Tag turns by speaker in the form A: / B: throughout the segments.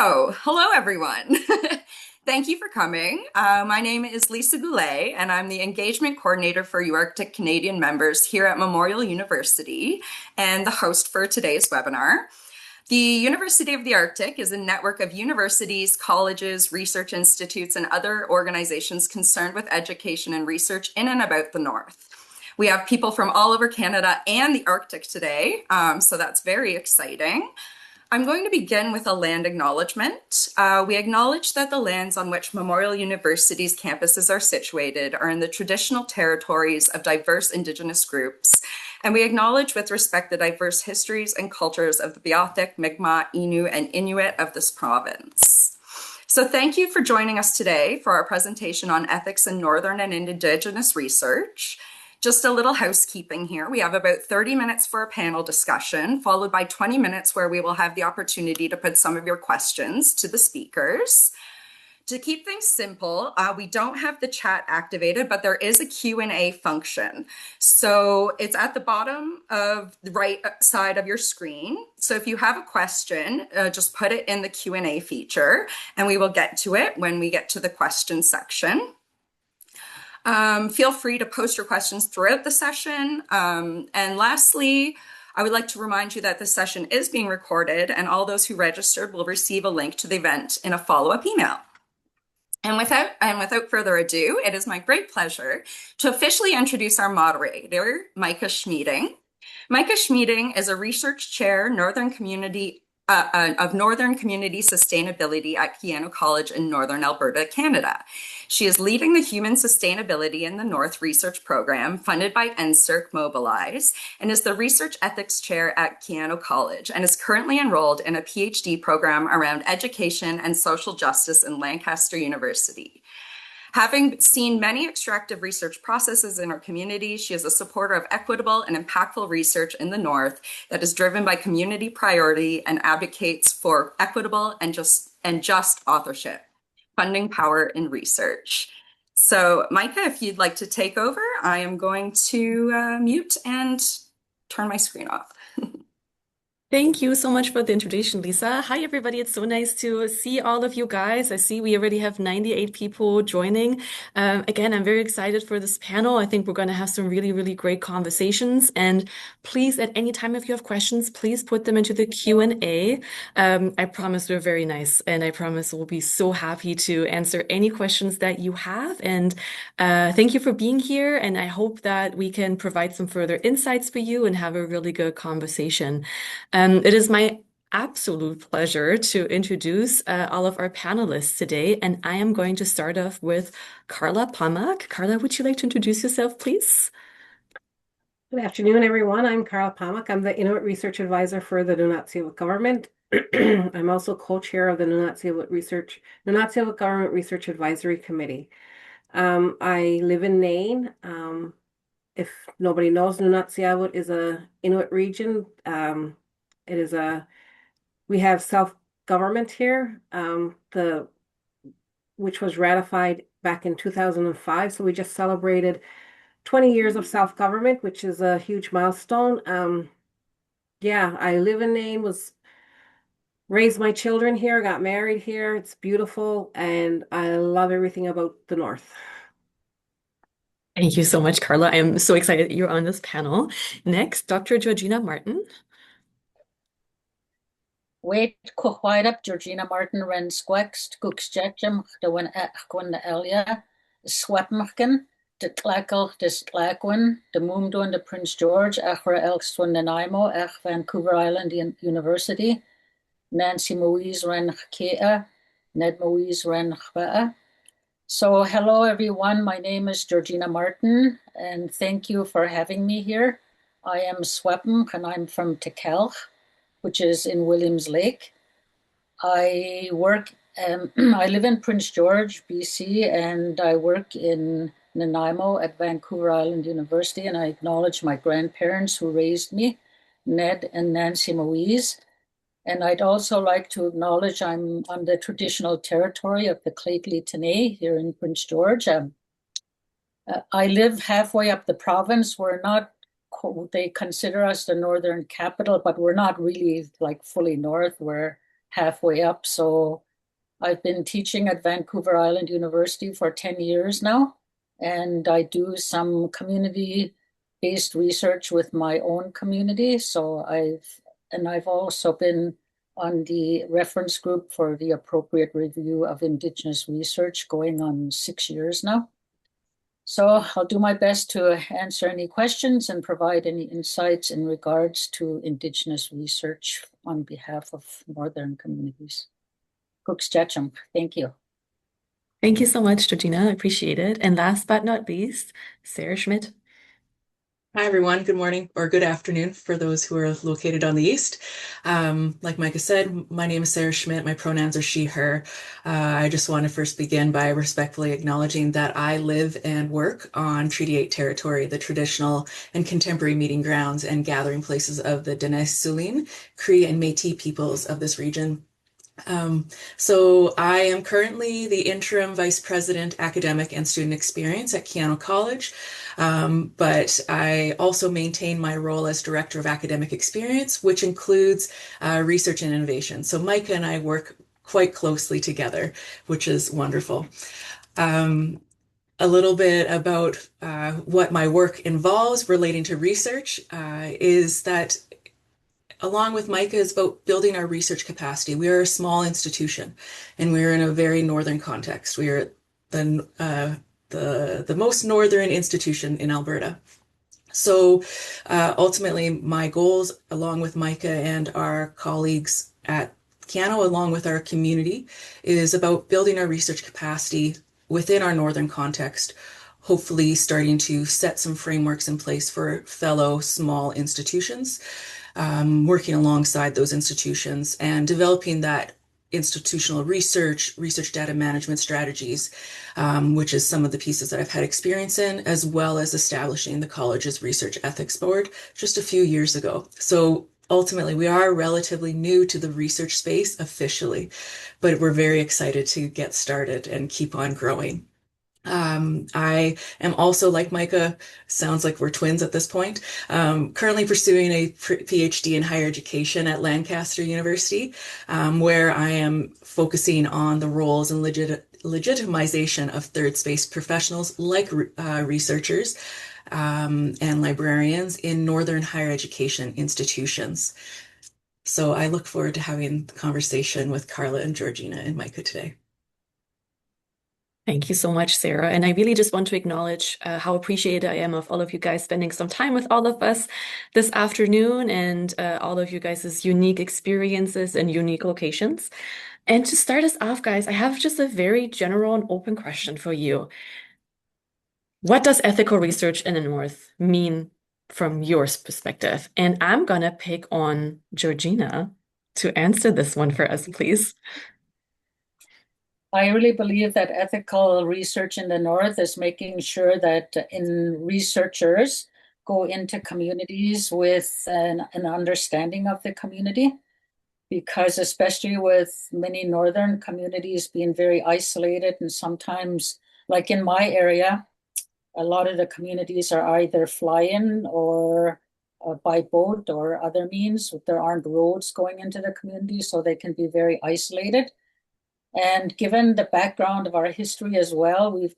A: Hello everyone. Thank you for coming. My name is Lisa Goulet, and I'm the engagement coordinator for UArctic Canadian members here at Memorial University and the host for today's webinar. The University of the Arctic is a network of universities, colleges, research institutes, and other organizations concerned with education and research in and about the North. We have people from all over Canada and the Arctic today, so that's very exciting. I'm going to begin with a land acknowledgement. We acknowledge that the lands on which Memorial University's campuses are situated are in the traditional territories of diverse Indigenous groups, and we acknowledge with respect the diverse histories and cultures of the Beothuk, Mi'kmaq, Innu, and Inuit of this province. So thank you for joining us today for our presentation on ethics in Northern and Indigenous research. Just a little housekeeping here. We have about 30 minutes for a panel discussion, followed by 20 minutes where we will have the opportunity to put some of your questions to the speakers. To keep things simple, we don't have the chat activated, but there is a Q&A function. So it's at the bottom of the right side of your screen. So if you have a question, just put it in the Q&A feature, and we will get to it when we get to the question section. Feel free to post your questions throughout the session. And lastly, I would like to remind you that this session is being recorded, and all those who registered will receive a link to the event in a follow-up email. And without further ado, it is my great pleasure to officially introduce our moderator, Maike Schmieding. Maike Schmieding is a research chair, Northern Community Sustainability at Keyano College in Northern Alberta, Canada. She is leading the Human Sustainability in the North research program funded by NSERC Mobilize and is the Research Ethics Chair at Keyano College and is currently enrolled in a PhD program around education and social justice in Lancaster University. Having seen many extractive research processes in our community, she is a supporter of equitable and impactful research in the North that is driven by community priority and advocates for equitable and just authorship, funding power in research. So, Maike, if you'd like to take over, I am going to mute and turn my screen off.
B: Thank you so much for the introduction, Lisa. Hi, everybody. It's so nice to see all of you guys. I see we already have 98 people joining. Again, I'm very excited for this panel. I think we're going to have some really, really great conversations. And please, at any time, if you have questions, please put them into the Q&A. I promise we're very nice, and I promise we'll be so happy to answer any questions that you have. And thank you for being here. And I hope that we can provide some further insights for you and have a really good conversation. It is my absolute pleasure to introduce all of our panelists today, and I am going to start off with Carla Pamak. Carla, would you like to introduce yourself, please?
C: Good afternoon, everyone. I'm Carla Pamak. I'm the Inuit Research Advisor for the Nunatsiavut Government. I'm also co-chair of the Nunatsiavut Government Research Advisory Committee. I live in Nain. If nobody knows, Nunatsiavut is a Inuit region. We have self-government here, which was ratified back in 2005. So we just celebrated 20 years of self-government, which is a huge milestone. I live in Nain, raised my children here, got married here. It's beautiful, and I love everything about the North.
B: Thank you so much, Carla. I am so excited that you're on this panel. Next, Dr. Georgina Martin.
D: Wait, Kuhwaidap, Georgina Martin, Ren Squext, Cookstechum, the one Aquan Elia, Swepmachkin, the Tlackle, the Tlaquin, the Moomdon, the Prince George, Achra Elkston, Nanaimo, Ach Vancouver Island University, Nancy Moise Ren Kea, Ned Moise Ren Chbea. So, hello everyone. My name is Georgina Martin, and thank you for having me here. I am Swepm, and I'm from Tekelch, which is in Williams Lake. I live in Prince George, BC, and I work in Nanaimo at Vancouver Island University, and I acknowledge my grandparents who raised me, Ned and Nancy Moise. And I'd also like to acknowledge I'm on the traditional territory of the Lheidli T'enneh here in Prince George. I live halfway up the province. They consider us the northern capital, but we're not really like fully north. We're halfway up. So I've been teaching at Vancouver Island University for 10 years now, and I do some community-based research with my own community. So I've also been on the reference group for the appropriate review of Indigenous research going on 6 years now. So I'll do my best to answer any questions and provide any insights in regards to Indigenous research on behalf of Northern communities. Cookstechum, thank you.
B: Thank you so much, Georgina. I appreciate it. And last but not least, Sarah Schmidt.
E: Hi, everyone. Good morning or good afternoon for those who are located on the East. Like Maike said, my name is Sarah Schmidt. My pronouns are she, her. I just want to first begin by respectfully acknowledging that I live and work on Treaty 8 territory, the traditional and contemporary meeting grounds and gathering places of the Diné, Tsulin, Cree, and Métis peoples of this region. So I am currently the interim vice president, academic and student experience at Keyano College, but I also maintain my role as director of academic experience, which includes research and innovation. So Maike and I work quite closely together, which is wonderful. A little bit about what my work involves relating to research is that along with Maike, is about building our research capacity. We are a small institution, and we're in a very northern context. We are the most northern institution in Alberta. So ultimately, my goals, along with Maike and our colleagues at Keyano, along with our community, is about building our research capacity within our northern context, hopefully starting to set some frameworks in place for fellow small institutions, working alongside those institutions and developing that institutional research data management strategies, which is some of the pieces that I've had experience in, as well as establishing the college's research ethics board just a few years ago. So ultimately, we are relatively new to the research space officially, but we're very excited to get started and keep on growing. I am also, like Maike, sounds like we're twins at this point, currently pursuing a PhD in higher education at Lancaster University, where I am focusing on the roles and legitimization of third space professionals like researchers and librarians in Northern higher education institutions. So I look forward to having the conversation with Carla and Georgina and Maike today.
B: Thank you so much, Sarah. And I really just want to acknowledge how appreciated I am of all of you guys spending some time with all of us this afternoon and all of you guys' unique experiences and unique locations. And to start us off, guys, I have just a very general and open question for you. What does ethical research in the North mean from your perspective? And I'm gonna pick on Georgina to answer this one for us, please.
D: I really believe that ethical research in the North is making sure that researchers go into communities with an understanding of the community, because especially with many Northern communities being very isolated, and sometimes, like in my area, a lot of the communities are either fly-in or by boat or other means. There aren't roads going into the community, so they can be very isolated. And given the background of our history as well, it's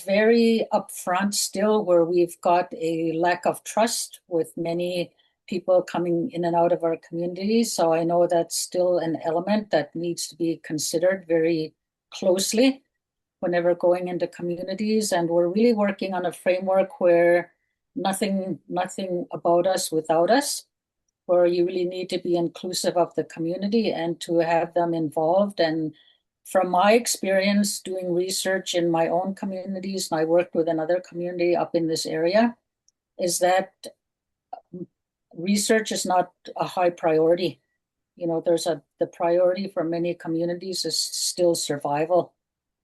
D: very upfront still, where we've got a lack of trust with many people coming in and out of our communities. So I know that's still an element that needs to be considered very closely whenever going into communities. And we're really working on a framework where nothing about us without us, where you really need to be inclusive of the community and to have them involved. And from my experience doing research in my own communities, and I worked with another community up in this area, is that research is not a high priority. You know, the priority for many communities is still survival.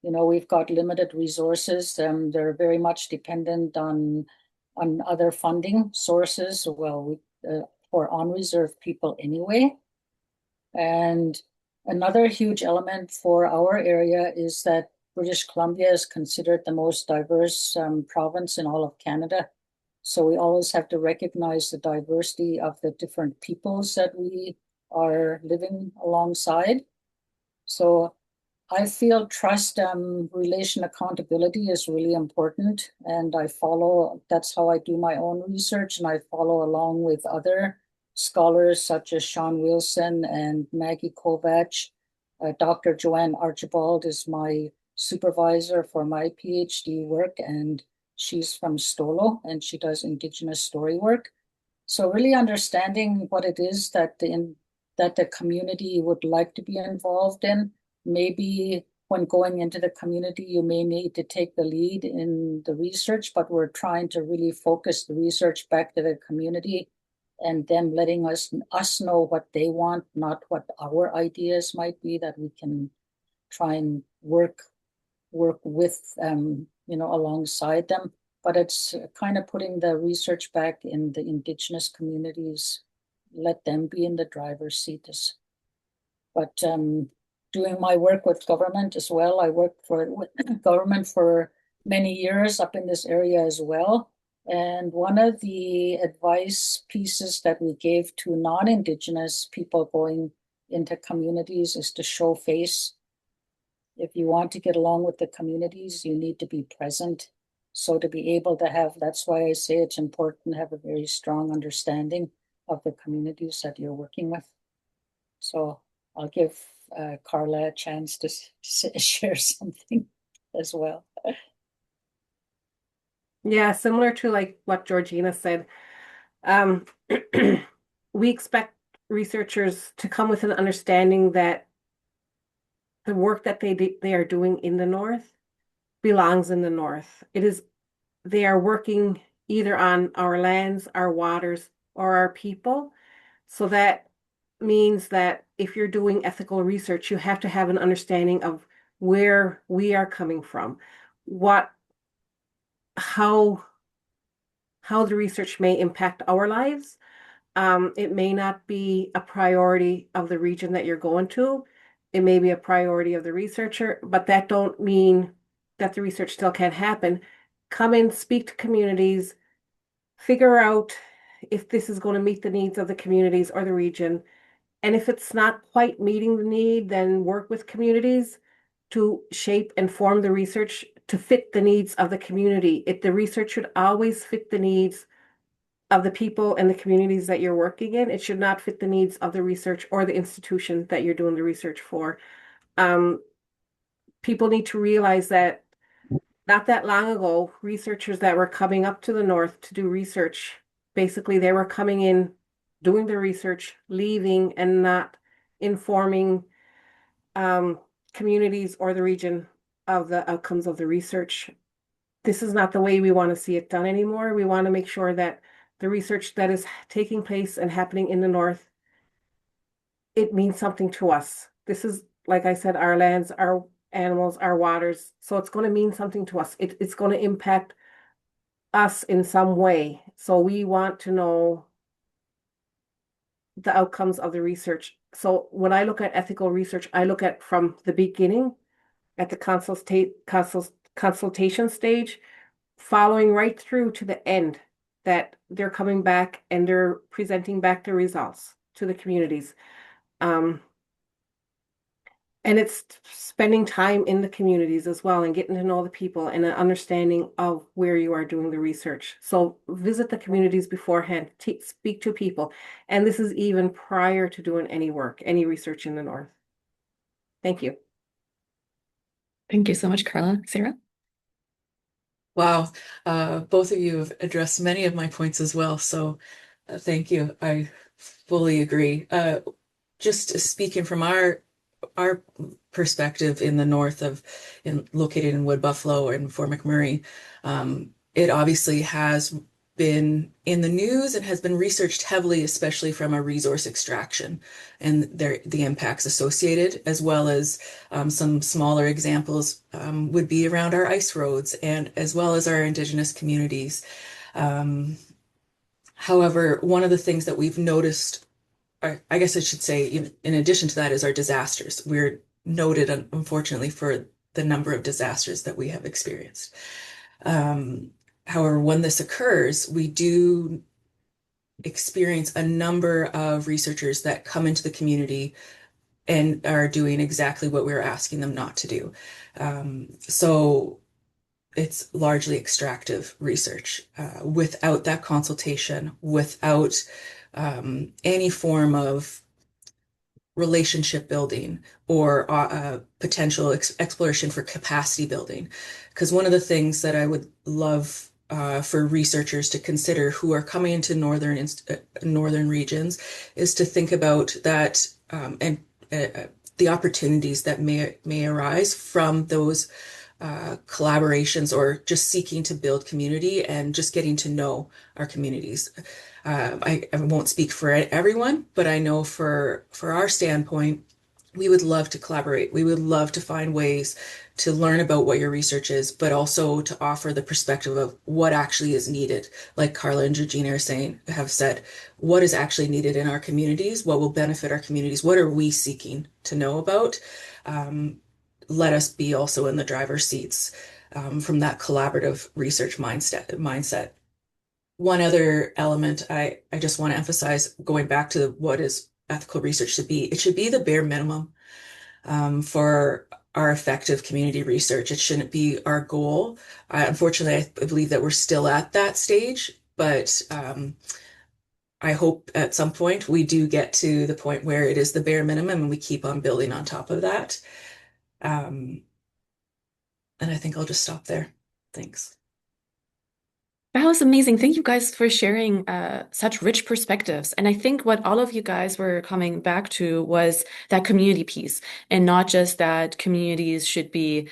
D: You know, we've got limited resources, and they're very much dependent on other funding sources. Well, for on-reserve people anyway. And another huge element for our area is that British Columbia is considered the most diverse province in all of Canada. So we always have to recognize the diversity of the different peoples that we are living alongside. So I feel trust, relation, accountability is really important. And that's how I do my own research. And I follow along with other scholars such as Sean Wilson and Maggie Kovach. Dr. Joanne Archibald is my supervisor for my PhD work, and she's from Stolo, and she does Indigenous story work. So really understanding what it is that the community would like to be involved in. Maybe when going into the community, you may need to take the lead in the research, but we're trying to really focus the research back to the community and them letting us know what they want, not what our ideas might be, that we can try and work with alongside them. But it's kind of putting the research back in the Indigenous communities, let them be in the driver's seat. But doing my work with government as well, I worked with government for many years up in this area as well. And one of the advice pieces that we gave to non-Indigenous people going into communities is to show face. If you want to get along with the communities, you need to be present. So to be able to have, that's why I say it's important to have a very strong understanding of the communities that you're working with. So I'll give Carla a chance to share something as well.
C: Yeah, similar to like what Georgina said. We expect researchers to come with an understanding that the work that they are doing in the North belongs in the North. They are working either on our lands, our waters, or our people. So that means that if you're doing ethical research, you have to have an understanding of where we are coming from, how the research may impact our lives. It may not be a priority of the region that you're going to. It may be a priority of the researcher, but that don't mean that the research still can't happen. Come in, speak to communities, figure out if this is going to meet the needs of the communities or the region. And if it's not quite meeting the need, then work with communities to shape and form the research to fit the needs of the community. The research should always fit the needs of the people and the communities that you're working in. It should not fit the needs of the research or the institution that you're doing the research for. People need to realize that not that long ago, researchers that were coming up to the North to do research, basically they were coming in, doing the research, leaving, and not informing communities or the region of the outcomes of the research. This is not the way we want to see it done anymore. We want to make sure that the research that is taking place and happening in the North, it means something to us. This is, like I said, our lands, our animals, our waters. So it's going to mean something to us. It's going to impact us in some way. So we want to know the outcomes of the research. So when I look at ethical research, I look at from the beginning at the consultation stage, following right through to the end, that they're coming back and they're presenting back the results to the communities. And it's spending time in the communities as well and getting to know the people and an understanding of where you are doing the research. So visit the communities beforehand, speak to people. And this is even prior to doing any work, any research in the North. Thank you.
B: Thank you so much, Carla. Sarah?
E: Wow, both of you have addressed many of my points as well, so thank you. I fully agree. Just speaking from our perspective in the north located in Wood Buffalo and Fort McMurray, it obviously has been in the news and has been researched heavily, especially from a resource extraction and the impacts associated, as well as some smaller examples would be around our ice roads and as well as our Indigenous communities. However, one of the things that we've noticed, I guess I should say, in addition to that, is our disasters. We're noted, unfortunately, for the number of disasters that we have experienced. However, when this occurs, we do experience a number of researchers that come into the community and are doing exactly what we're asking them not to do. So it's largely extractive research without that consultation, without any form of relationship building or potential exploration for capacity building. Because one of the things that I would love for researchers to consider who are coming into northern regions is to think about that and the opportunities that may arise from those collaborations or just seeking to build community and just getting to know our communities. I won't speak for everyone, but I know for our standpoint, we would love to collaborate. We would love to find ways to learn about what your research is, but also to offer the perspective of what actually is needed. Like Carla and Georgina have said, what is actually needed in our communities? What will benefit our communities? What are we seeking to know about? Let us be also in the driver's seats from that collaborative research mindset. One other element I just want to emphasize, going back to what is ethical research should be, it should be the bare minimum for our effective community research. It shouldn't be our goal. Unfortunately, I believe that we're still at that stage, but I hope at some point we do get to the point where it is the bare minimum and we keep on building on top of that. And I think I'll just stop there. Thanks.
B: That was amazing. Thank you guys for sharing such rich perspectives. And I think what all of you guys were coming back to was that community piece, and not just that communities should be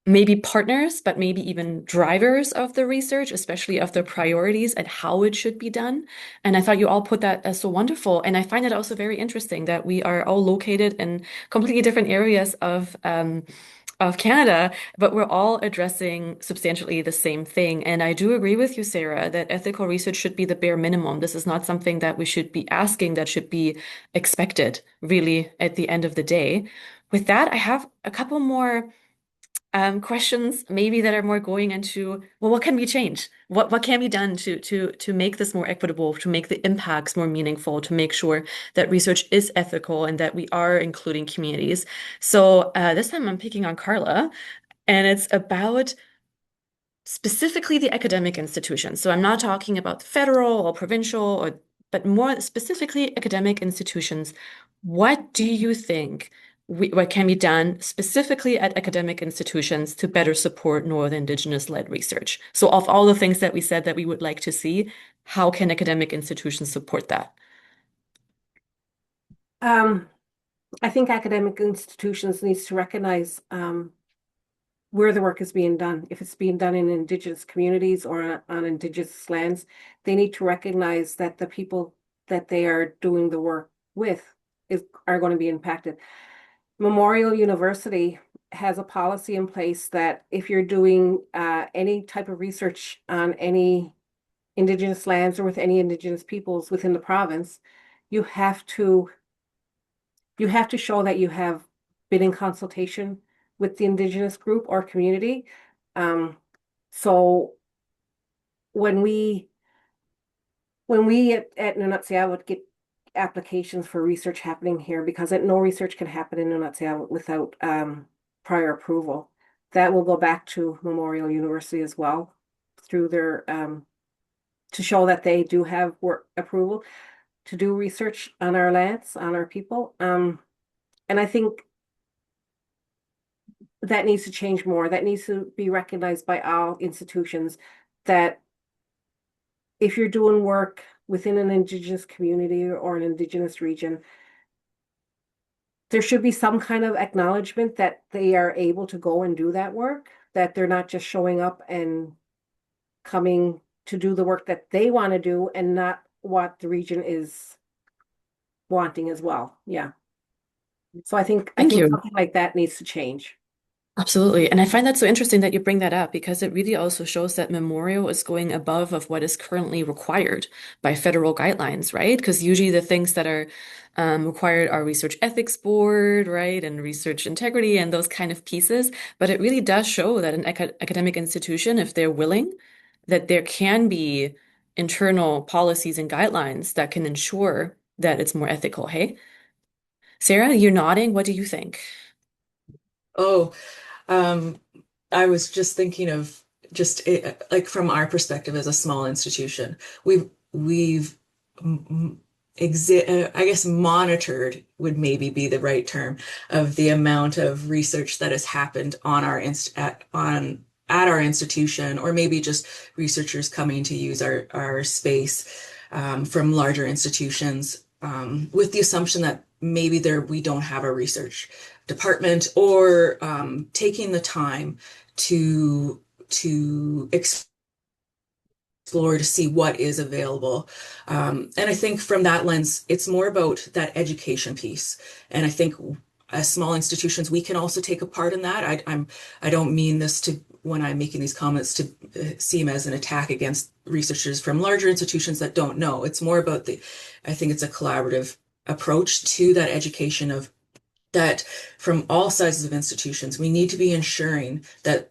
B: maybe partners, but maybe even drivers of the research, especially of the priorities and how it should be done. And I thought you all put that as so wonderful. And I find it also very interesting that we are all located in completely different areas of Canada, but we're all addressing substantially the same thing. And I do agree with you, Sarah, that ethical research should be the bare minimum. This is not something that we should be asking, that should be expected, really, at the end of the day. With that, I have a couple more questions maybe that are more going into, well, what can we change? What can be done to make this more equitable, to make the impacts more meaningful, to make sure that research is ethical and that we are including communities. So this time I'm picking on Carla, and it's about specifically the academic institutions. So I'm not talking about federal or provincial, but more specifically academic institutions. What do you think what can be done specifically at academic institutions to better support Northern Indigenous-led research? So of all the things that we said that we would like to see, how can academic institutions support that?
C: I think academic institutions needs to recognize where the work is being done. If it's being done in Indigenous communities or on Indigenous lands, they need to recognize that the people that they are doing the work with are going to be impacted. Memorial University has a policy in place that if you're doing any type of research on any Indigenous lands or with any Indigenous peoples within the province, you have to show that you have been in consultation with the Indigenous group or community. So when we at Nunatsiavut get applications for research happening here, because no research can happen in Nunatsiavut without prior approval, that will go back to Memorial University as well through their to show that they do have work approval to do research on our lands, on our people. And I think that needs to change more. That needs to be recognized by all institutions, that if you're doing work within an Indigenous community or an Indigenous region, there should be some kind of acknowledgement that they are able to go and do that work, that they're not just showing up and coming to do the work that they want to do and not what the region is wanting as well. Yeah. So I think
B: Thank you.
C: something like that needs to change.
B: Absolutely. And I find that so interesting that you bring that up, because it really also shows that Memorial is going above of what is currently required by federal guidelines, right? Because usually the things that are required are research ethics board, right? And research integrity and those kind of pieces. But it really does show that an academic institution, if they're willing, that there can be internal policies and guidelines that can ensure that it's more ethical, hey? Sarah, you're nodding. What do you think?
E: Oh, um, I was just thinking of just like from our perspective as a small institution, we've I guess monitored would maybe be the right term of the amount of research that has happened on our at our institution, or maybe just researchers coming to use our space from larger institutions, with the assumption that maybe we don't have a research department, or taking the time to explore to see what is available. And I think from that lens, it's more about that education piece. And I think as small institutions, we can also take a part in that. I don't mean this to, when I'm making these comments, to seem as an attack against researchers from larger institutions that don't know. It's more about I think it's a collaborative approach to that education of that from all sizes of institutions, we need to be ensuring that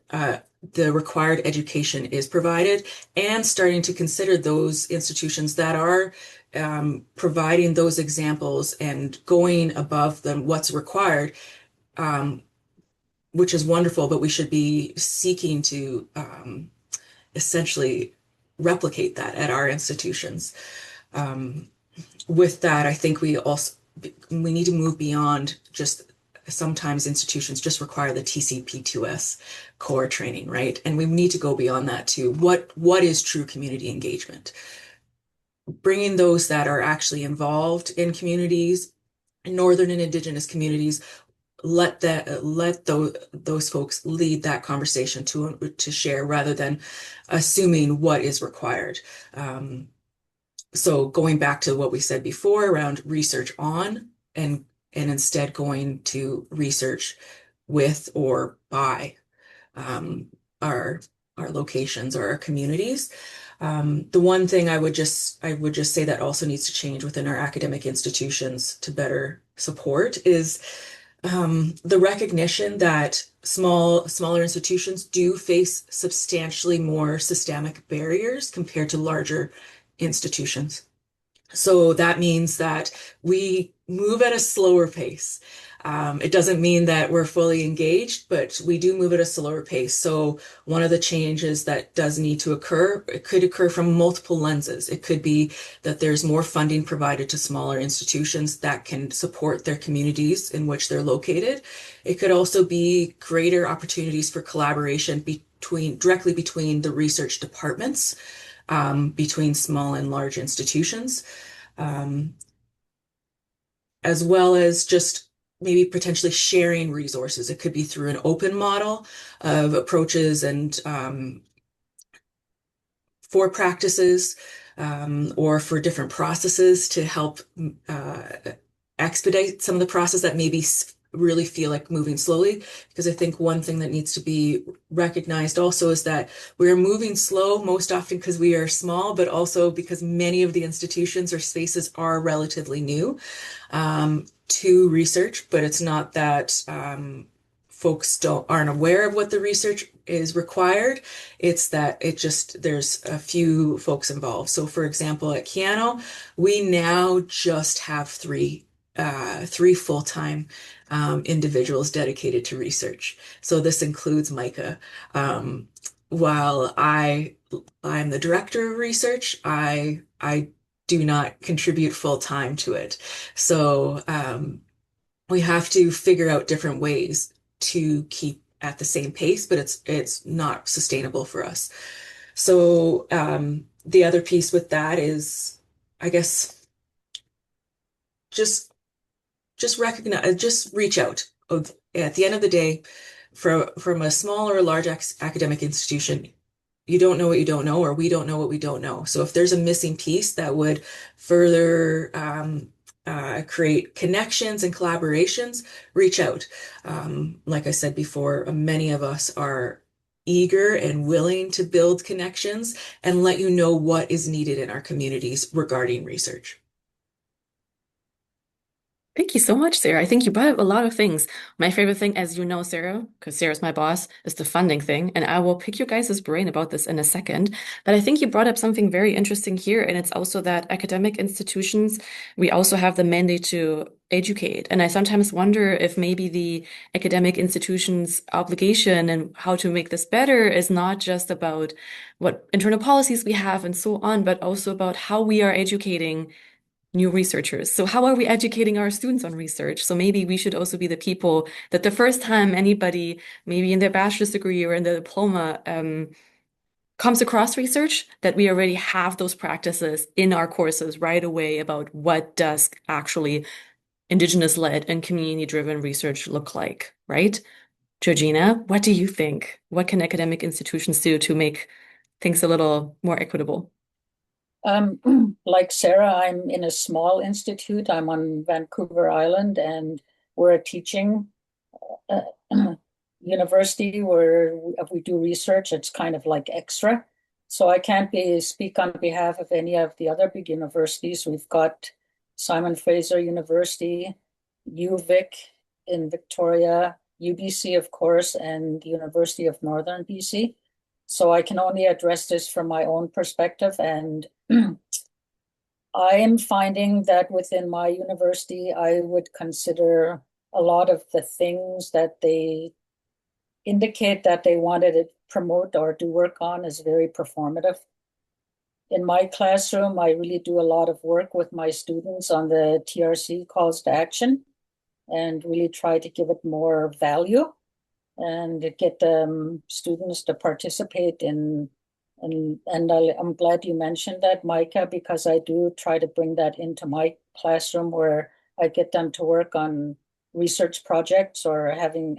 E: the required education is provided, and starting to consider those institutions that are providing those examples and going above what's required, which is wonderful, but we should be seeking to essentially replicate that at our institutions. With that, I think we need to move beyond just, sometimes institutions just require the TCP2S core training, right? And we need to go beyond that to what is true community engagement. Bringing those that are actually involved in communities, Northern and Indigenous communities, let those folks lead that conversation to share, rather than assuming what is required. So going back to what we said before around research on, and instead going to research with or by our locations or our communities. The one thing I would just say that also needs to change within our academic institutions to better support is the recognition that smaller institutions do face substantially more systemic barriers compared to larger institutions. So that means that we move at a slower pace. It doesn't mean that we're fully engaged, but we do move at a slower pace. So one of the changes that does need to occur, it could occur from multiple lenses. It could be that there's more funding provided to smaller institutions that can support their communities in which they're located. It could also be greater opportunities for collaboration directly between the research departments, between small and large institutions, as well as just maybe potentially sharing resources. It could be through an open model of approaches and for practices, or for different processes to help expedite some of the process that maybe really feel like moving slowly. Because I think one thing that needs to be recognized also is that we're moving slow most often because we are small, but also because many of the institutions or spaces are relatively new to research. But it's not that folks aren't aware of what the research is required. It's that there's a few folks involved. So for example, at Keyano, we now just have three full-time individuals dedicated to research. So this includes Maike. While I'm the director of research, I do not contribute full-time to it. So we have to figure out different ways to keep at the same pace, but it's not sustainable for us. So the other piece with that is, I guess, just recognize, just reach out. At the end of the day, from a small or a large academic institution, you don't know what you don't know, or we don't know what we don't know. So if there's a missing piece that would further create connections and collaborations, reach out. Like I said before, many of us are eager and willing to build connections and let you know what is needed in our communities regarding research.
B: Thank you so much, Sarah. I think you brought up a lot of things. My favorite thing, as you know, Sarah, because Sarah's my boss, is the funding thing. And I will pick your guys' brain about this in a second. But I think you brought up something very interesting here. And it's also that academic institutions, we also have the mandate to educate. And I sometimes wonder if maybe the academic institutions' obligation and how to make this better is not just about what internal policies we have and so on, but also about how we are educating new researchers. So how are we educating our students on research? So maybe we should also be the people that the first time anybody, maybe in their bachelor's degree or in their diploma, comes across research, that we already have those practices in our courses right away about what does actually Indigenous-led and community-driven research look like, right? Georgina, what do you think? What can academic institutions do to make things a little more equitable?
D: Like Sarah, I'm in a small institute. I'm on Vancouver Island, and we're a teaching uh, university where if we do research, it's kind of like extra. So I can't speak on behalf of any of the other big universities. We've got Simon Fraser University, UVic in Victoria, UBC, of course, and the University of Northern BC. So I can only address this from my own perspective. And I am finding that within my university, I would consider a lot of the things that they indicate that they wanted to promote or do work on as very performative. In my classroom, I really do a lot of work with my students on the TRC calls to action and really try to give it more value and get students to participate in. I'm glad you mentioned that, Maike, because I do try to bring that into my classroom where I get them to work on research projects or having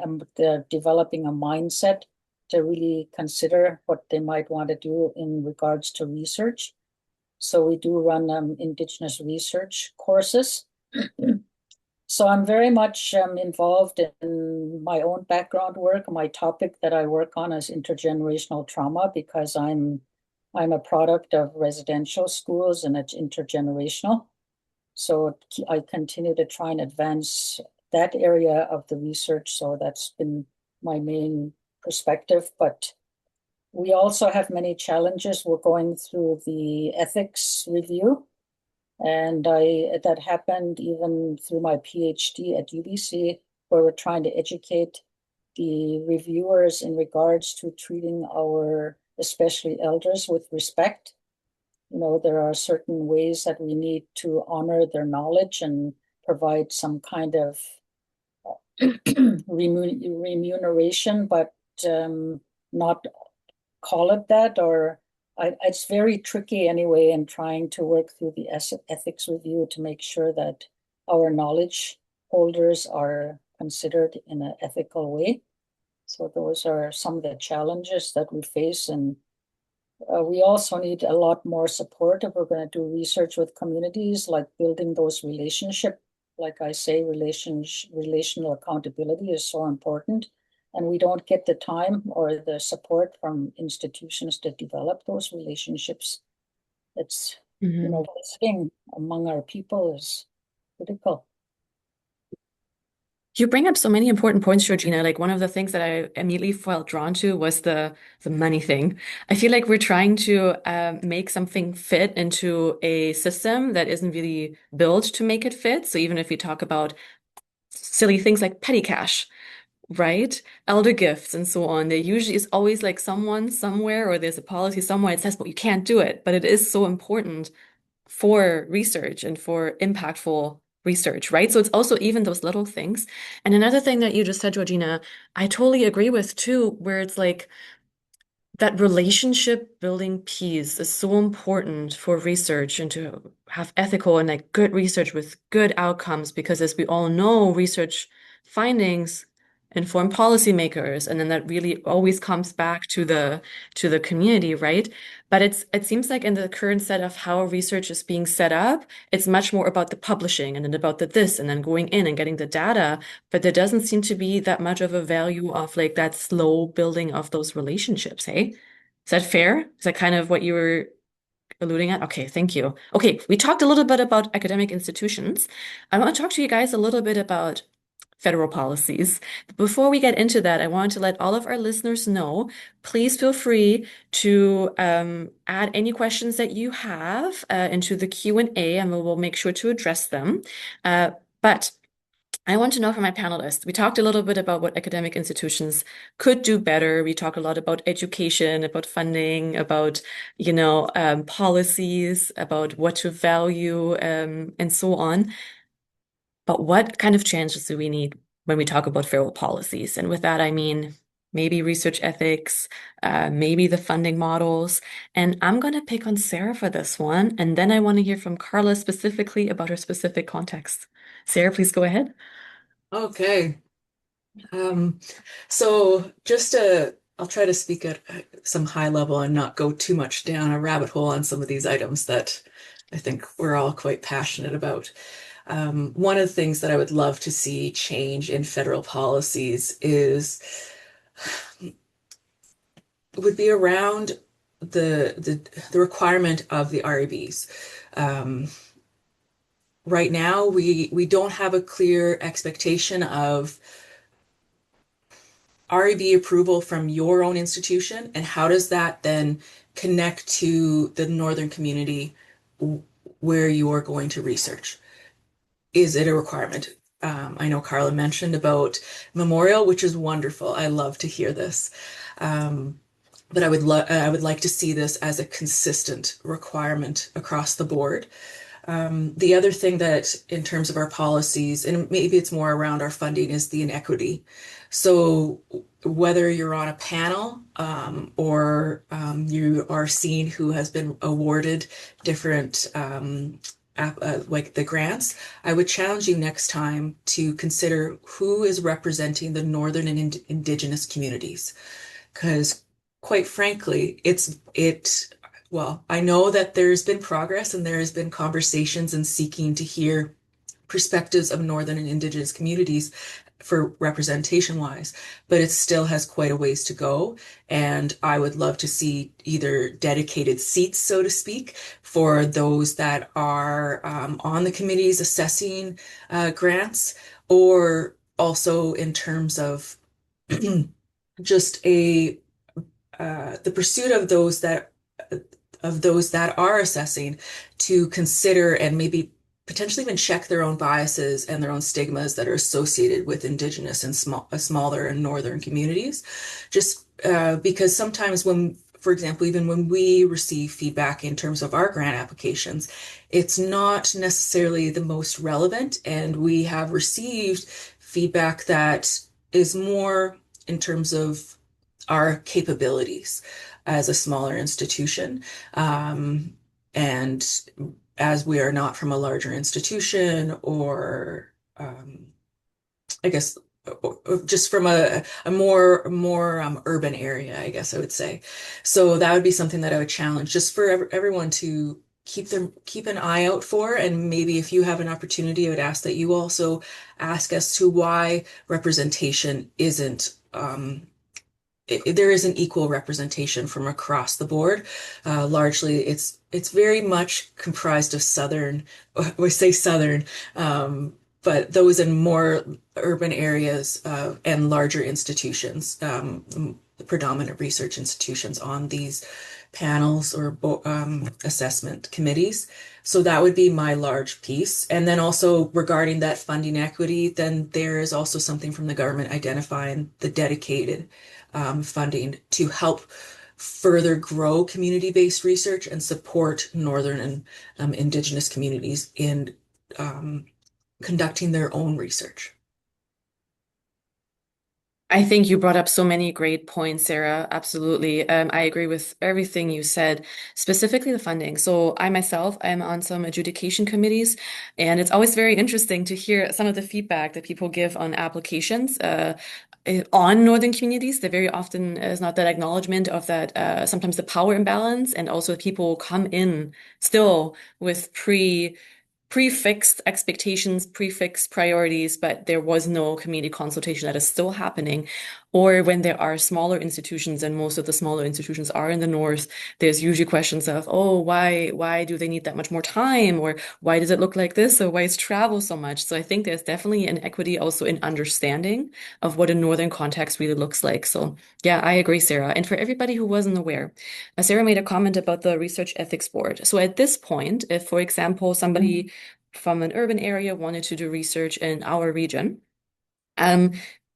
D: developing a mindset to really consider what they might want to do in regards to research. So we do run Indigenous research courses. So I'm very much involved in my own background work. My topic that I work on is intergenerational trauma because I'm a product of residential schools and it's intergenerational. So I continue to try and advance that area of the research. So that's been my main perspective. But we also have many challenges. We're going through the ethics review. And that happened even through my PhD at UBC, where we're trying to educate the reviewers in regards to treating our, especially elders, with respect. You know, there are certain ways that we need to honor their knowledge and provide some kind of remuneration, but not call it that, or it's very tricky anyway in trying to work through the ethics review to make sure that our knowledge holders are considered in an ethical way. So those are some of the challenges that we face. And we also need a lot more support if we're going to do research with communities, like building those relationships. Like I say, relational accountability is so important. And we don't get the time or the support from institutions to develop those relationships. It's, you know, visiting among our people is critical.
B: You bring up so many important points, Georgina. Like one of the things that I immediately felt drawn to was the money thing. I feel like we're trying to make something fit into a system that isn't really built to make it fit. So even if we talk about silly things like petty cash, right? Elder gifts and so on, there usually is always like someone somewhere or there's a policy somewhere that says, well, you can't do it. But it is so important for research and for impactful research, right? So it's also even those little things. And another thing that you just said, Georgina, I totally agree with too, where it's like that relationship building piece is so important for research and to have ethical and like good research with good outcomes, because as we all know, research findings inform policymakers, and then that really always comes back to the community, right? But it seems like in the current set of how research is being set up, it's much more about the publishing and then about the this and then going in and getting the data, but there doesn't seem to be that much of a value of like that slow building of those relationships, hey? Is that fair? Is that kind of what you were alluding at? Okay, thank you. Okay, we talked a little bit about academic institutions. I want to talk to you guys a little bit about federal policies. Before we get into that, I want to let all of our listeners know, please feel free to add any questions that you have into the Q&A, and we will make sure to address them. But I want to know from my panelists. We talked a little bit about what academic institutions could do better. We talked a lot about education, about funding, about, policies, about what to value, and so on. But what kind of changes do we need when we talk about federal policies? And with that, I mean, maybe research ethics, maybe the funding models. And I'm going to pick on Sarah for this one. And then I want to hear from Carla specifically about her specific context. Sarah, please go ahead.
E: Okay. So I'll try to speak at some high level and not go too much down a rabbit hole on some of these items that I think we're all quite passionate about. One of the things that I would love to see change in federal policies would be around the requirement of the REBs. Right now, we don't have a clear expectation of REB approval from your own institution, and how does that then connect to the northern community where you are going to research? Is it a requirement? I know Carla mentioned about Memorial, which is wonderful. I love to hear this. But I would like to see this as a consistent requirement across the board. The other thing that in terms of our policies, and maybe it's more around our funding, is the inequity. So whether you're on a panel or you are seeing who has been awarded different like the grants, I would challenge you next time to consider who is representing the Northern and Indigenous communities. Because quite frankly, well, I know that there's been progress and there has been conversations and seeking to hear perspectives of Northern and Indigenous communities for representation wise, but it still has quite a ways to go. And I would love to see either dedicated seats, so to speak, for those that are on the committees assessing grants, or also in terms of just the pursuit of those that are assessing to consider and maybe potentially even check their own biases and their own stigmas that are associated with Indigenous and smaller and northern communities. Just because sometimes for example, even when we receive feedback in terms of our grant applications, it's not necessarily the most relevant, and we have received feedback that is more in terms of our capabilities as a smaller institution. And as we are not from a larger institution, or I guess just from a more urban area, I guess I would say. So that would be something that I would challenge just for everyone to keep an eye out for. And maybe if you have an opportunity, I would ask that you also ask as to why representation isn't there isn't equal representation from across the board. Largely, it's very much comprised of Southern, we say Southern, but those in more urban areas and larger institutions, the predominant research institutions on these panels or assessment committees. So that would be my large piece. And then also regarding that funding equity, then there is also something from the government identifying the dedicated funding to help further grow community-based research and support Northern and Indigenous communities in conducting their own research.
B: I think you brought up so many great points, Sarah. Absolutely. I agree with everything you said, specifically the funding. So I myself, am on some adjudication committees, and it's always very interesting to hear some of the feedback that people give on applications on Northern communities. There very often is not that acknowledgement of that, sometimes the power imbalance, and also people come in still with prefixed expectations, prefixed priorities, but there was no community consultation that is still happening. Or when there are smaller institutions, and most of the smaller institutions are in the north, there's usually questions of, oh, why do they need that much more time? Or why does it look like this? Or why is travel so much? So I think there's definitely an equity also in understanding of what a northern context really looks like. So yeah, I agree, Sarah. And for everybody who wasn't aware, Sarah made a comment about the Research Ethics Board. So at this point, if, for example, somebody from an urban area wanted to do research in our region,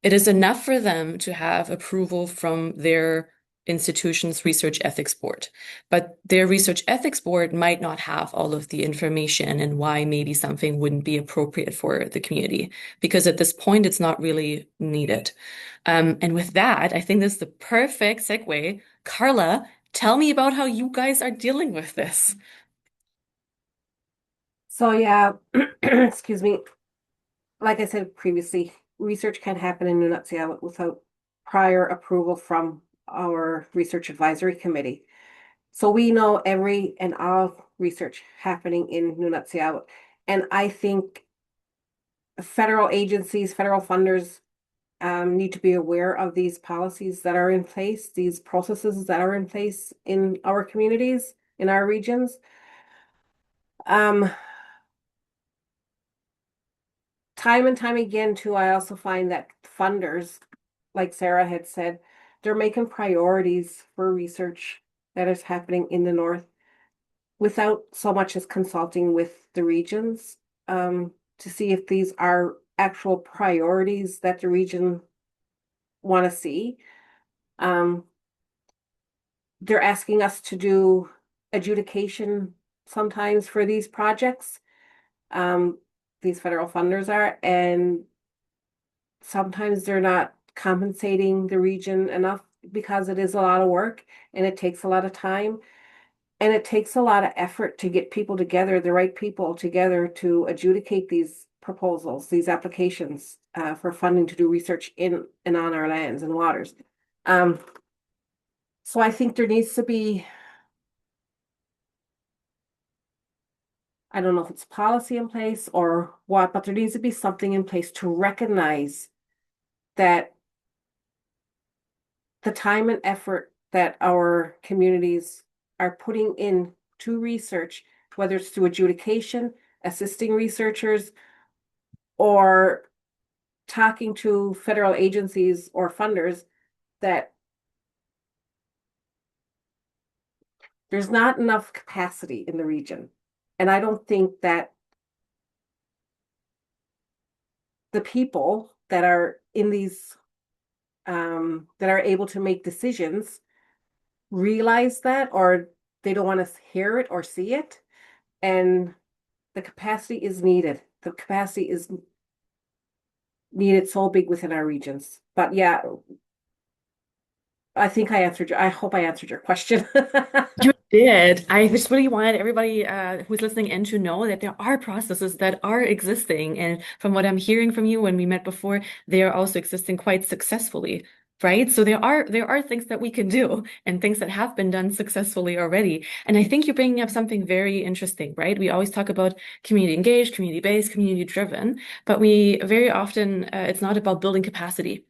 B: it is enough for them to have approval from their institution's research ethics board. But their research ethics board might not have all of the information and why maybe something wouldn't be appropriate for the community, because at this point, it's not really needed. And with that, I think this is the perfect segue. Carla, tell me about how you guys are dealing with this.
C: So yeah, excuse me. Like I said previously, research can't happen in Nunatsiavut without prior approval from our research advisory committee. So we know every and all research happening in Nunatsiavut. And I think federal agencies, federal funders need to be aware of these policies that are in place, these processes that are in place in our communities, in our regions. Time and time again, too, I also find that funders, like Sarah had said, they're making priorities for research that is happening in the north without so much as consulting with the regions to see if these are actual priorities that the region want to see. They're asking us to do adjudication sometimes for these projects. These federal funders are, and sometimes they're not compensating the region enough because it is a lot of work and it takes a lot of time and it takes a lot of effort to get people together, the right people together to adjudicate these proposals, these applications for funding to do research in and on our lands and waters. So I think there needs to be, I don't know if it's policy in place or what, but there needs to be something in place to recognize that the time and effort that our communities are putting in to research, whether it's through adjudication, assisting researchers, or talking to federal agencies or funders, that there's not enough capacity in the region. And I don't think that the people that are in these that are able to make decisions realize that, or they don't want to hear it or see it. And the capacity is needed. The capacity is needed so big within our regions. But yeah, I think I hope I answered your question.
B: You did. I just really wanted everybody who's listening in to know that there are processes that are existing. And from what I'm hearing from you when we met before, they are also existing quite successfully, right? So there are things that we can do and things that have been done successfully already. And I think you're bringing up something very interesting, right? We always talk about community engaged, community based, community driven, but we very often it's not about building capacity.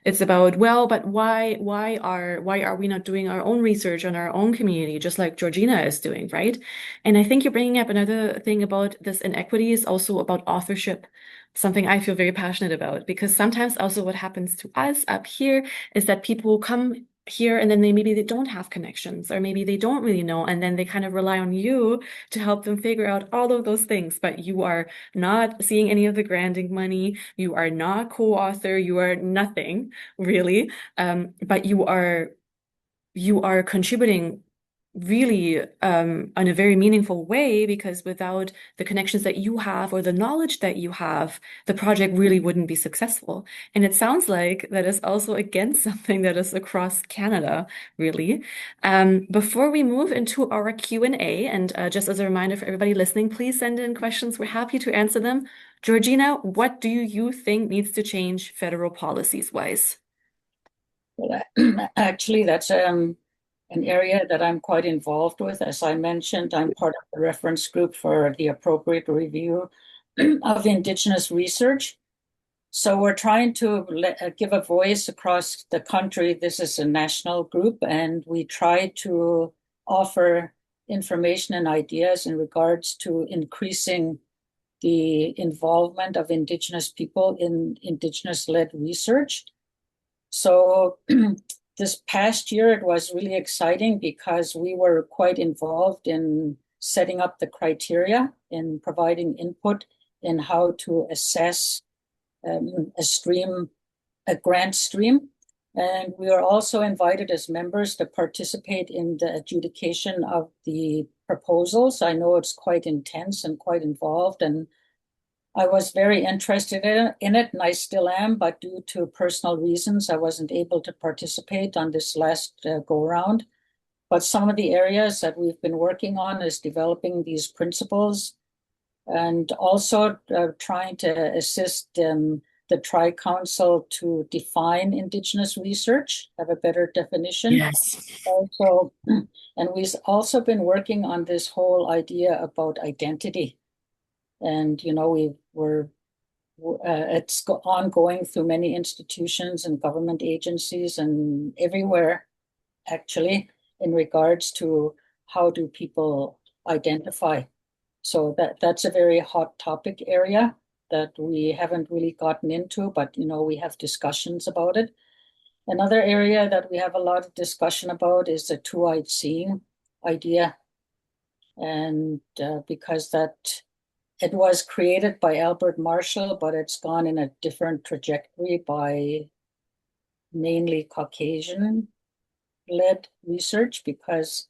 B: It's about, well, but why are we not doing our own research on our own community, just like Georgina is doing, right? And I think you're bringing up another thing about this inequity is also about authorship, something I feel very passionate about, because sometimes also what happens to us up here is that people come here and then maybe they don't have connections or maybe they don't really know, and then they kind of rely on you to help them figure out all of those things, but you are not seeing any of the granting money, you are not co-author, you are nothing really, but you are contributing really in a very meaningful way, because without the connections that you have or the knowledge that you have, the project really wouldn't be successful. And it sounds like that is also again something that is across Canada, really. Before we move into our Q&A, and just as a reminder for everybody listening, please send in questions. We're happy to answer them. Georgina, what do you think needs to change federal policies wise?
D: Well, actually, that's an area that I'm quite involved with. As I mentioned, I'm part of the reference group for the appropriate review of Indigenous research. So we're trying to give a voice across the country. This is a national group, and we try to offer information and ideas in regards to increasing the involvement of Indigenous people in Indigenous-led research. So this past year, it was really exciting because we were quite involved in setting up the criteria, in providing input in how to assess a grant stream. And we are also invited as members to participate in the adjudication of the proposals. I know it's quite intense and quite involved, and I was very interested in it, and I still am, but due to personal reasons, I wasn't able to participate on this last go-round. But some of the areas that we've been working on is developing these principles and also trying to assist the Tri-Council to define Indigenous research, have a better definition.
B: Yes.
D: Also, and we've also been working on this whole idea about identity. And, you know, it's ongoing through many institutions and government agencies and everywhere, actually, in regards to how do people identify. So that's a very hot topic area that we haven't really gotten into, but, you know, we have discussions about it. Another area that we have a lot of discussion about is the two-eyed seeing idea. And because it was created by Albert Marshall, but it's gone in a different trajectory by mainly Caucasian-led research, because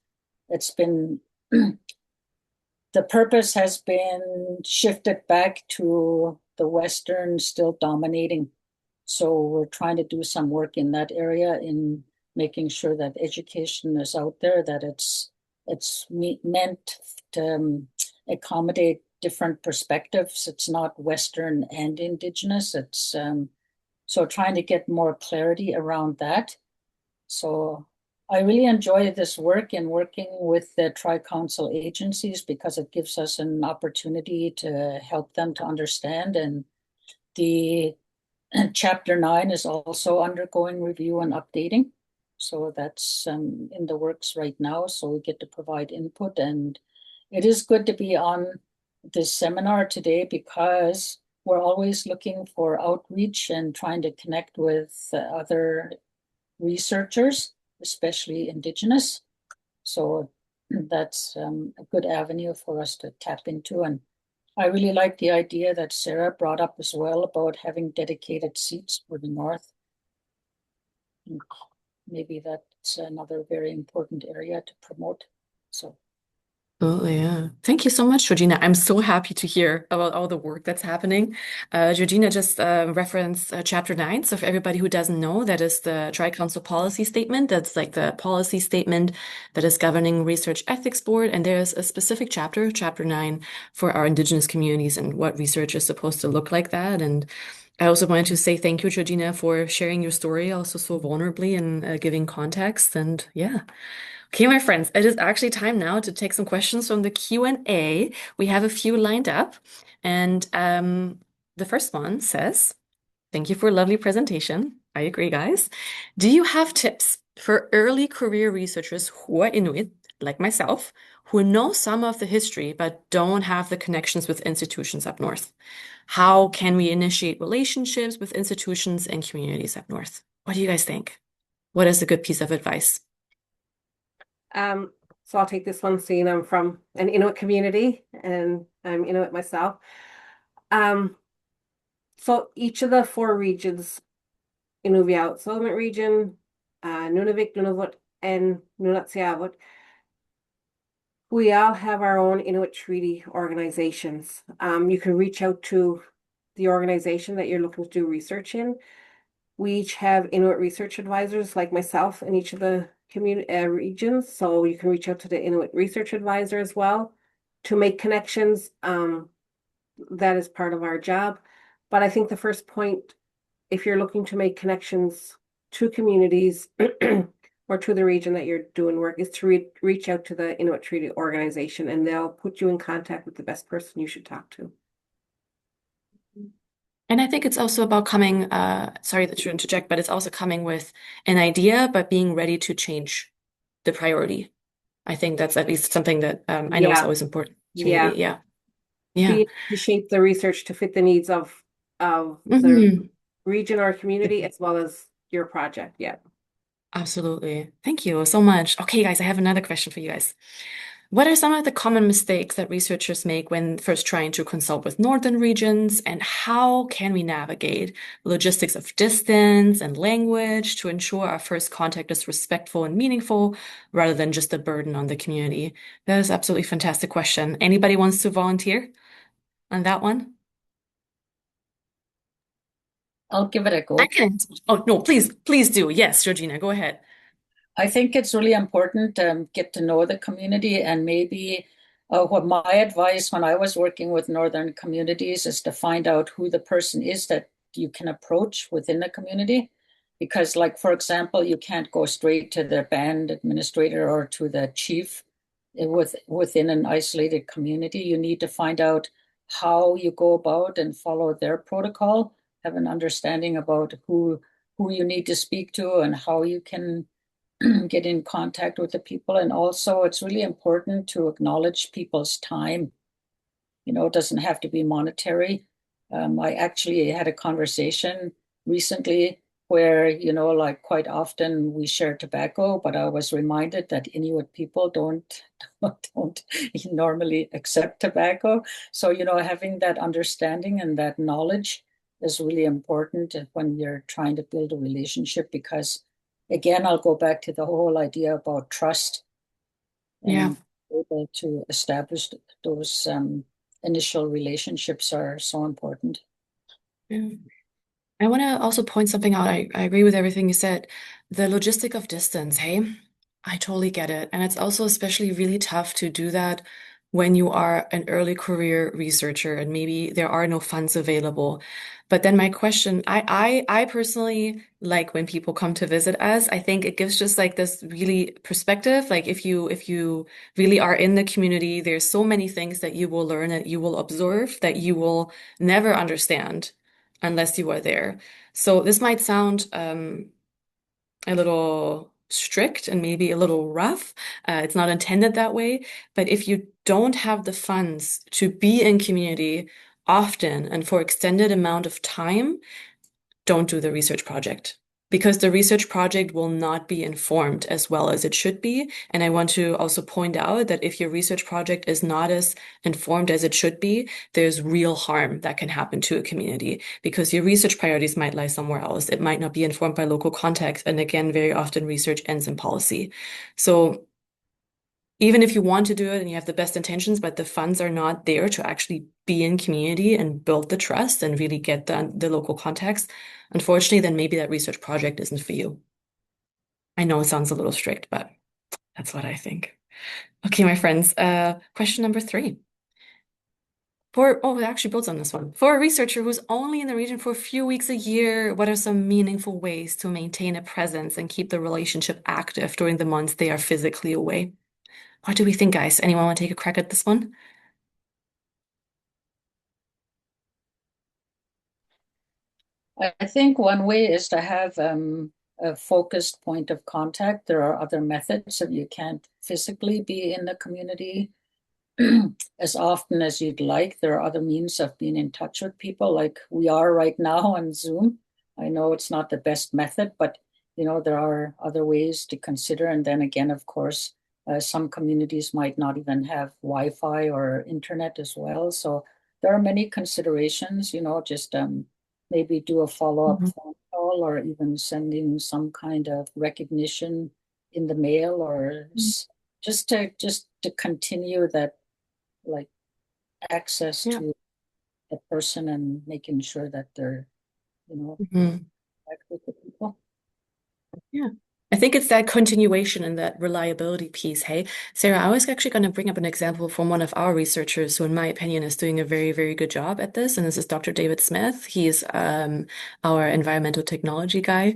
D: it's been the purpose has been shifted back to the Western still dominating. So we're trying to do some work in that area in making sure that education is out there, that it's meant to accommodate different perspectives. It's not Western and Indigenous. It's so trying to get more clarity around that. So I really enjoy this work and working with the Tri-Council agencies because it gives us an opportunity to help them to understand. And the Chapter 9 is also undergoing review and updating. So that's in the works right now. So we get to provide input. And it is good to be on this seminar today because we're always looking for outreach and trying to connect with other researchers, especially Indigenous. So that's a good avenue for us to tap into. And I really like the idea that Sarah brought up as well about having dedicated seats for the North. And maybe that's another very important area to promote. So.
B: Oh, yeah. Thank you so much, Georgina. I'm so happy to hear about all the work that's happening. Georgina just referenced Chapter 9. So for everybody who doesn't know, that is the Tri-Council policy statement. That's like the policy statement that is governing Research Ethics Board. And there's a specific chapter, Chapter 9, for our Indigenous communities and what research is supposed to look like that. And I also wanted to say thank you, Georgina, for sharing your story also so vulnerably and giving context. And yeah. Okay, my friends, it is actually time now to take some questions from the Q&A. We have a few lined up. And the first one says, thank you for a lovely presentation. I agree, guys. Do you have tips for early career researchers who are Inuit, like myself, who know some of the history but don't have the connections with institutions up north? How can we initiate relationships with institutions and communities up north? What do you guys think? What is a good piece of advice?
C: So I'll take this one, seeing I'm from an Inuit community and I'm Inuit myself. So each of the 4 regions, Inuvialuit Settlement Region, Nunavik, Nunavut, and Nunatsiavut, we all have our own Inuit treaty organizations. You can reach out to the organization that you're looking to do research in. We each have Inuit research advisors like myself in each of the community regions. So you can reach out to the Inuit research advisor as well to make connections. That is part of our job. But I think the first point, if you're looking to make connections to communities, or to the region that you're doing work is to reach out to the Inuit Treaty Organization, and they'll put you in contact with the best person you should talk to.
B: And I think it's also about coming, sorry to interject, but it's also coming with an idea, but being ready to change the priority. I think that's at least something that I know is
C: Yeah,
B: always important in the
C: yeah.
B: community. Yeah. Yeah.
C: Be to shape the research to fit the needs of the
B: Mhm.
C: region or community as well as your project. Yeah.
B: Absolutely. Thank you so much. Okay, guys, I have another question for you guys. What are some of the common mistakes that researchers make when first trying to consult with northern regions, and how can we navigate logistics of distance and language to ensure our first contact is respectful and meaningful rather than just a burden on the community? That is absolutely fantastic question. Anybody wants to volunteer on that one?
D: I'll give it a
B: I
D: go.
B: can. Oh, no, please do. Yes, Georgina, go ahead.
D: I think it's really important to get to know the community, and maybe what my advice when I was working with Northern communities is to find out who the person is that you can approach within the community. Because, like, for example, you can't go straight to the band administrator or to the chief within an isolated community. You need to find out how you go about and follow their protocol, have an understanding about who you need to speak to and how you can get in contact with the people. And also, it's really important to acknowledge people's time. It doesn't have to be monetary. I actually had a conversation recently where, like, quite often we share tobacco, but I was reminded that Inuit people don't normally accept tobacco. So, having that understanding and that knowledge is really important when you're trying to build a relationship, because again, I'll go back to the whole idea about trust
B: Yeah.
D: and able to establish those initial relationships are so important.
B: Yeah. I want to also point something out. I agree with everything you said. The logistic of distance, hey, I totally get it. And it's also especially really tough to do that when you are an early career researcher and maybe there are no funds available. But then my question, I personally like when people come to visit us. I think it gives just like this really perspective. Like if you really are in the community, there's so many things that you will learn, that you will observe, that you will never understand unless you are there. So this might sound a little strict and maybe a little rough. It's not intended that way. But if you don't have the funds to be in community often and for extended amount of time, don't do the research project, because the research project will not be informed as well as it should be. And I want to also point out that if your research project is not as informed as it should be, there's real harm that can happen to a community because your research priorities might lie somewhere else. It might not be informed by local context. And again, very often research ends in policy. So even if you want to do it and you have the best intentions, but the funds are not there to actually be in community and build the trust and really get the local context, unfortunately, then maybe that research project isn't for you. I know it sounds a little strict, but that's what I think. Okay, my friends, question number 3. It actually builds on this one. For a researcher who's only in the region for a few weeks a year, what are some meaningful ways to maintain a presence and keep the relationship active during the months they are physically away? What do we think, guys? Anyone want to take a crack at this one?
D: I think one way is to have a focused point of contact. There are other methods if you can't physically be in the community as often as you'd like. There are other means of being in touch with people, like we are right now on Zoom. I know it's not the best method, but there are other ways to consider. And then again, of course, some communities might not even have Wi-Fi or internet as well. So there are many considerations, just maybe do a follow-up
B: Mhm.
D: phone call, or even sending some kind of recognition in the mail, or just to continue that, like, access
B: Yeah.
D: to a person and making sure that they're,
B: Mhm.
D: back with the people.
B: Yeah. I think it's that continuation and that reliability piece. Hey, Sarah, I was actually going to bring up an example from one of our researchers who, in my opinion, is doing a very, very good job at this. And this is Dr. David Smith. He's our environmental technology guy.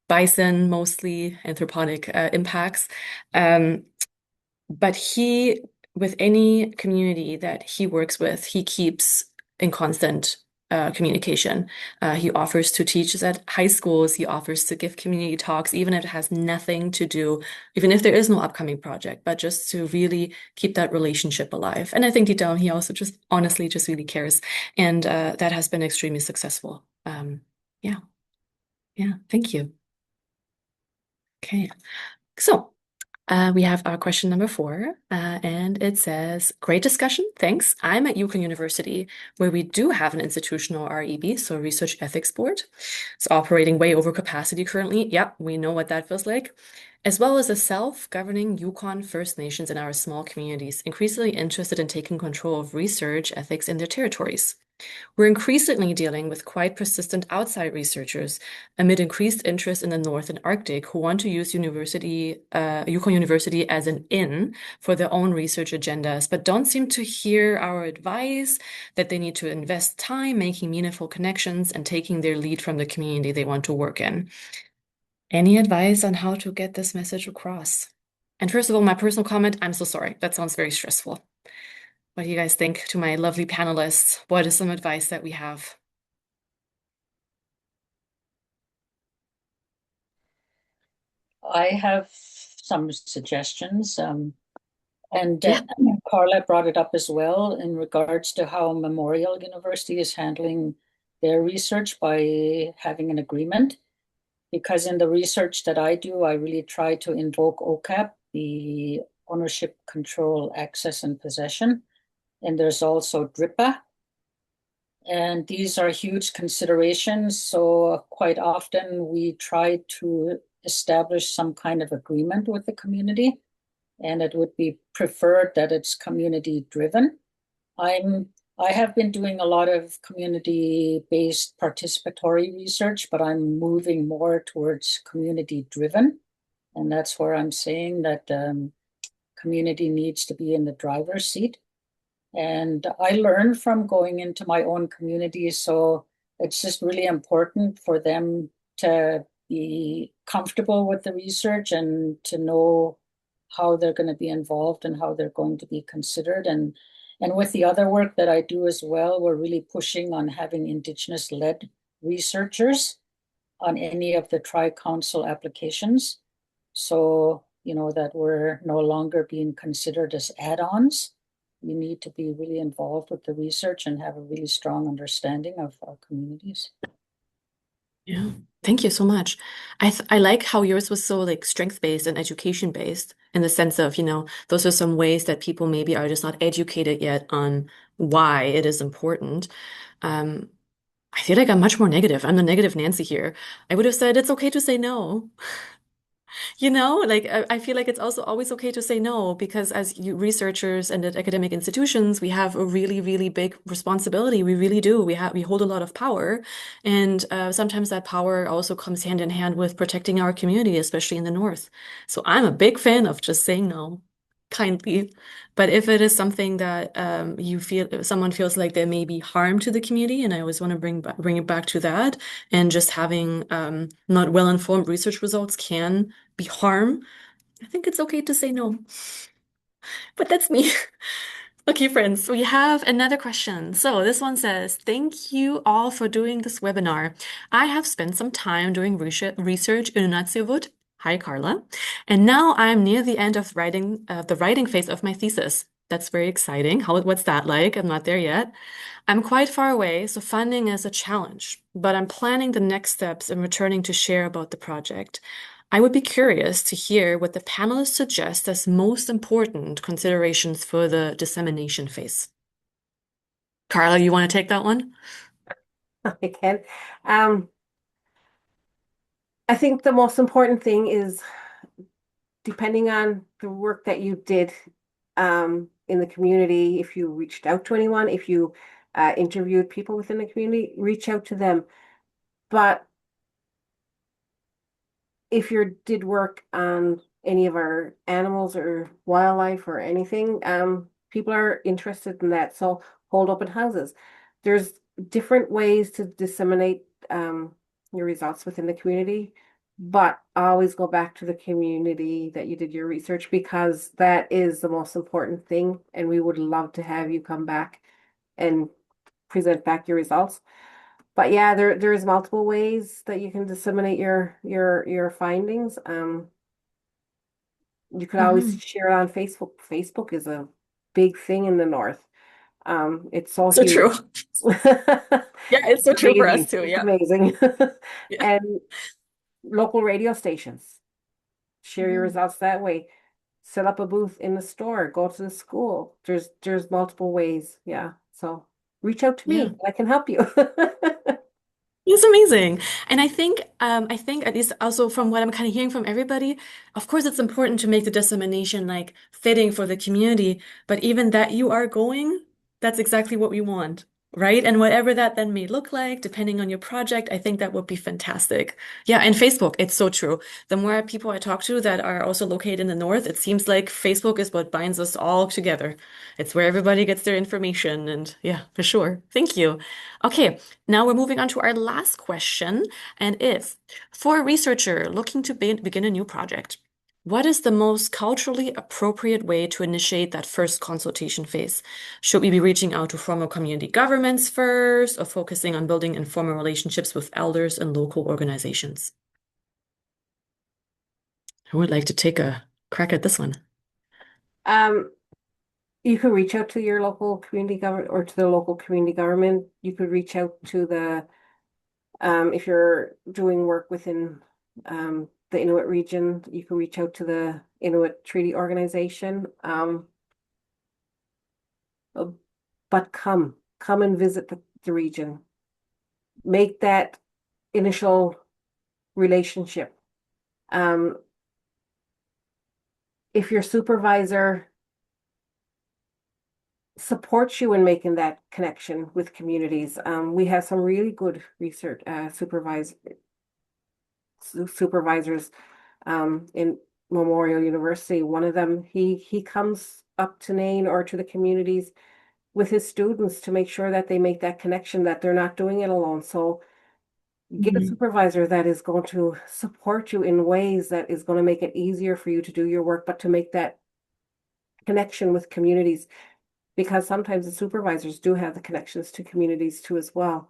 B: bison, mostly anthroponic impacts. But he, with any community that he works with, he keeps in constant communication. He offers to teach at high schools. He offers to give community talks, even if it has nothing to do, even if there is no upcoming project, but just to really keep that relationship alive. And I think deep down, he also just honestly just really cares. And that has been extremely successful. Yeah. Yeah. Thank you. Okay. So we have our question number 4, and it says, great discussion, thanks. I'm at Yukon University, where we do have an institutional REB, so Research Ethics Board. It's operating way over capacity currently. Yeah, we know what that feels like. As well as a self-governing Yukon First Nations in our small communities, increasingly interested in taking control of research ethics in their territories. We're increasingly dealing with quite persistent outside researchers amid increased interest in the Northern Arctic who want to use Yukon University as an in for their own research agendas, but don't seem to hear our advice that they need to invest time making meaningful connections and taking their lead from the community they want to work in. Any advice on how to get this message across? And first of all, my personal comment, I'm so sorry. That sounds very stressful. What do you guys think, to my lovely panelists? What is some advice that we have?
D: I have some suggestions. And
B: Yeah.
D: Carla brought it up as well in regards to how Memorial University is handling their research by having an agreement. Because in the research that I do, I really try to invoke OCAP, the ownership, control, access, and possession. And there's also DRIPA. And these are huge considerations. So quite often we try to establish some kind of agreement with the community, and it would be preferred that it's community driven. I have been doing a lot of community-based participatory research, but I'm moving more towards community-driven. And that's where I'm saying that community needs to be in the driver's seat. And I learned from going into my own community. So it's just really important for them to be comfortable with the research and to know how they're going to be involved and how they're going to be considered. And with the other work that I do as well, we're really pushing on having Indigenous-led researchers on any of the Tri-Council applications. So, that we're no longer being considered as add-ons. We need to be really involved with the research and have a really strong understanding of our communities.
B: Yeah. Thank you so much. I like how yours was so like strength-based and education-based in the sense of, those are some ways that people maybe are just not educated yet on why it is important. I feel like I'm much more negative. I'm the negative Nancy here. I would have said it's okay to say no. Like I feel like it's also always okay to say no because as researchers and at academic institutions, we have a really, really big responsibility. We really do. We hold a lot of power, and sometimes that power also comes hand in hand with protecting our community, especially in the North. So I'm a big fan of just saying no kindly. But if it is something that someone feels like there may be harm to the community, and I always want to bring it back to that, and just having not well-informed research results can be harm, I think it's okay to say no. But that's me. Okay, friends, we have another question. So this one says, thank you all for doing this webinar. I have spent some time doing research in Nunatsiavut. Hi, Carla. And now I'm near the end of the writing phase of my thesis. That's very exciting. What's that like? I'm not there yet. I'm quite far away, so funding is a challenge, but I'm planning the next steps and returning to share about the project. I would be curious to hear what the panelists suggest as most important considerations for the dissemination phase. Carla, you want to take that one?
C: I can. I think the most important thing is, depending on the work that you did in the community, if you reached out to anyone, if you interviewed people within the community, reach out to them. But if you did work on any of our animals or wildlife or anything, people are interested in that. So hold open houses. There's different ways to disseminate your results within the community. but always go back to the community that you did your research, because that is the most important thing. And we would love to have you come back and present back your results. But yeah, there's multiple ways that you can disseminate your findings. You could always
B: Hmm.
C: share it on Facebook. Facebook is a big thing in the North. It's so
B: So
C: huge.
B: true. Yeah, it's so
C: It's
B: true for us
C: amazing.
B: too.
C: It's
B: Yeah.
C: amazing.
B: Yeah.
C: And local radio stations, share your
B: Mhm.
C: results that way. Set up a booth in the store, go to the school. There's multiple ways. Yeah. So reach out to
B: Yeah.
C: me. I can help you.
B: It's amazing. And I think at least also from what I'm kind of hearing from everybody, of course it's important to make the dissemination like fitting for the community, but even that you are going, that's exactly what we want, right? And whatever that then may look like, depending on your project, I think that would be fantastic. Yeah, and Facebook, it's so true. The more people I talk to that are also located in the north, it seems like Facebook is what binds us all together. It's where everybody gets their information, and yeah, for sure. Thank you. Okay. Now we're moving on to our last question, and is for a researcher looking to begin a new project, what is the most culturally appropriate way to initiate that first consultation phase? Should we be reaching out to formal community governments first, or focusing on building informal relationships with elders and local organizations? Who would like to take a crack at this one?
C: Um, you could reach out to your local community government or to the local community government. You could reach out to if you're doing work within the Inuit region, you can reach out to the Inuit Treaty Organization. Uh, but come and visit the region. Make that initial relationship. Um, if your supervisor supports you in making that connection with communities, we have some really good research supervisors in Memorial University. One of them, he comes up to Nain or to the communities with his students to make sure that they make that connection, that they're not doing it alone. So get a
B: Mhm.
C: supervisor that is going to support you in ways that is going to make it easier for you to do your work, but to make that connection with communities, because sometimes the supervisors do have the connections to communities too as well.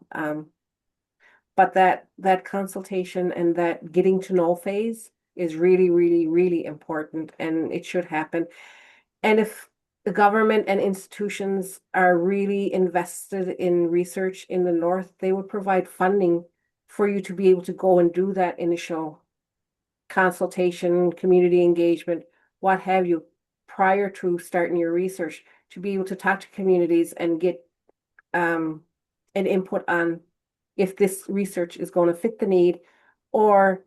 C: But that consultation and that getting to know phase is really, really, really important, and it should happen. And if the government and institutions are really invested in research in the North, they would provide funding for you to be able to go and do that initial consultation, community engagement, what have you, prior to starting your research, to be able to talk to communities and get an input on if this research is going to fit the need, or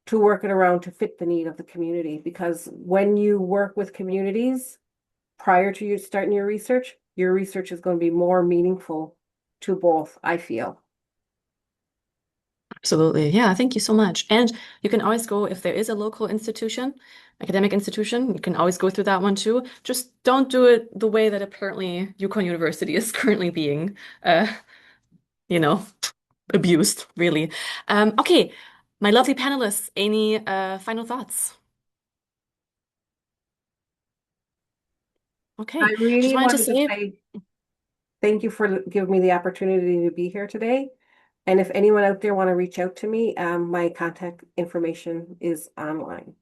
C: to work it around to fit the need of the community. Because when you work with communities prior to you starting your research is going to be more meaningful to both, I feel.
B: Absolutely. Yeah, thank you so much. And you can always go if there is a local institution, academic institution, you can always go through that one too. Just don't do it the way that apparently Yukon University is currently being, uh, you know, abused, really. Okay, my lovely panelists, any final thoughts? Okay,
C: I
B: just
C: really
B: wanted to
C: wanted to
B: say,
C: say thank you for giving me the opportunity to be here today. And if anyone out there want to reach out to me, my contact information is online.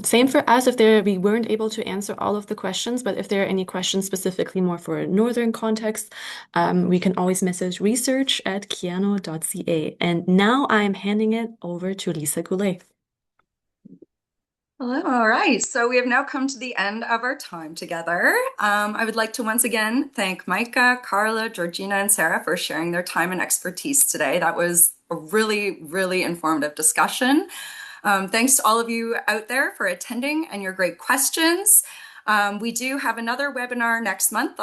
B: Same for us if there we weren't able to answer all of the questions, but if there are any questions specifically more for a northern context, we can always message research@keyano.ca. And now I'm handing it over to Lisa Goulet.
A: Hello. All right. So we have now come to the end of our time together. I would like to once again thank Maike, Carla, Georgina, and Sarah for sharing their time and expertise today. That was a really, really informative discussion. Thanks to all of you out there for attending and your great questions. We do have another webinar next month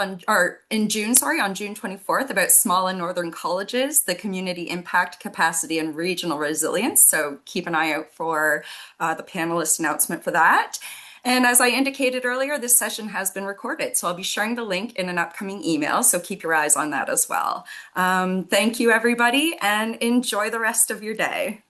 A: in June, on June 24th about small and northern colleges, the community impact, capacity, and regional resilience. So keep an eye out for the panelist announcement for that. And as I indicated earlier, this session has been recorded, so I'll be sharing the link in an upcoming email, so keep your eyes on that as well. Thank you, everybody, and enjoy the rest of your day.